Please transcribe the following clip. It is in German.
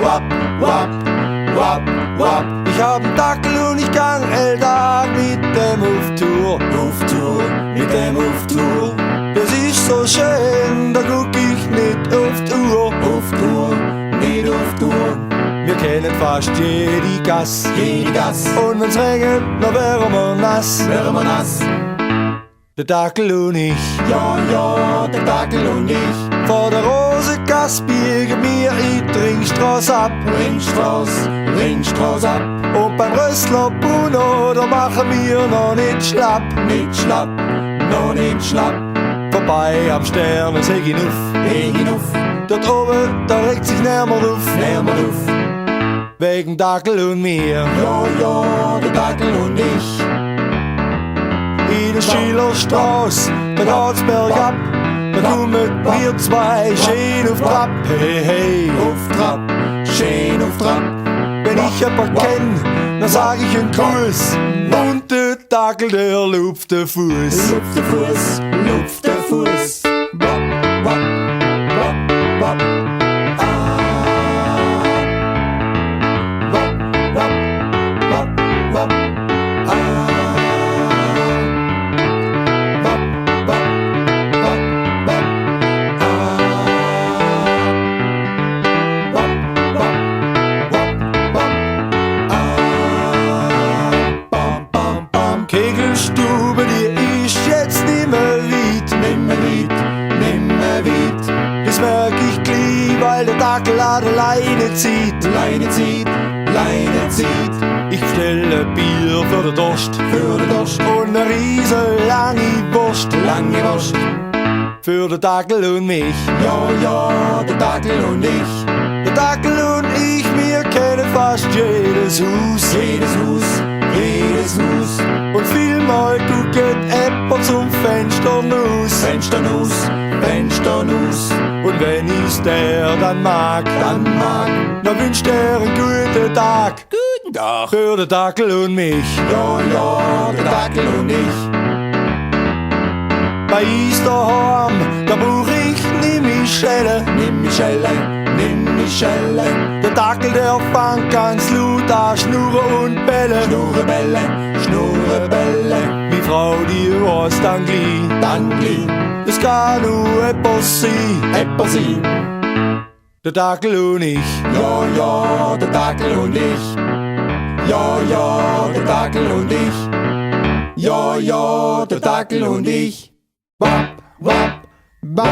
Wap, wap, wap, wap. Ich hab 'n Dackel und ich gang Tag mit dem auf Tour, mit dem auf Tour. Das ist so schön, da guck ich nicht auf die Uhr, nicht auf die Uhr. Wir kennen fast jede Gass, und wenn's regnet, dann wären wir nass, Der Dackel und ich, Ja, der Dackel und ich. vor der Rosengasse biegen wir in die Ringstraße ab. Ringstraße ab. Und beim Rössler Bruno, da machen wir noch nicht schlapp. Noch nicht schlapp. Vorbei am Sternensee hinauf. Dort oben, da regt sich niemand auf. Wegen Dackel und mir. Ja, der Dackel und ich. In der Schillerstraße, da geht's bergab. Da kommen wir zwei schön auf Trab. Hey, Auf Trab, schön auf Trab. wenn ich jemand kenn, dann sag ich einen Gruß. Und der Dackel, der lupft den Fuß. Lupft der Fuß. Wap, wap, wap, wap. Wap, wap, wap, wap. Wap, wap, wap, wap. Wap, wap, wap, wap. Bam, bam, bam. Kegelstube, die ist jetzt nimmer weit. Nimmer weit. Das merk ich gleich, weil der Dackel an der Leine zieht. Leine zieht. Ich bestelle Bier für den Durst Für den Durst. und ne riesen lange Wurst. Lange Wurst. Für den Dackel und mich. Ja, der Dackel und ich. Der Dackel und ich, wir kennen fast jedes Haus. Jedes Haus. Und vielmal gucken Äpfel zum Fenster aus. Fenster aus. Und wenn ich's der dann mag, Dann dann wünscht er einen guten Tag. Guten Tag. Für den Dackel und mich. Ja, der Dackel und ich. Bei uns daheim, da brauch ich nie Michelle. Nimm Michelle. Der Dackel, der fängt ganz laut an, schnurren und bellen. Schnurrebelle. Meine Frau, die weiß dann gleich, das kann nur etwas sein. Der Dackel und ich. Ja, der Dackel und ich. Ja, der Dackel und ich. Ja, der Dackel und ich. Wap, wap, wap.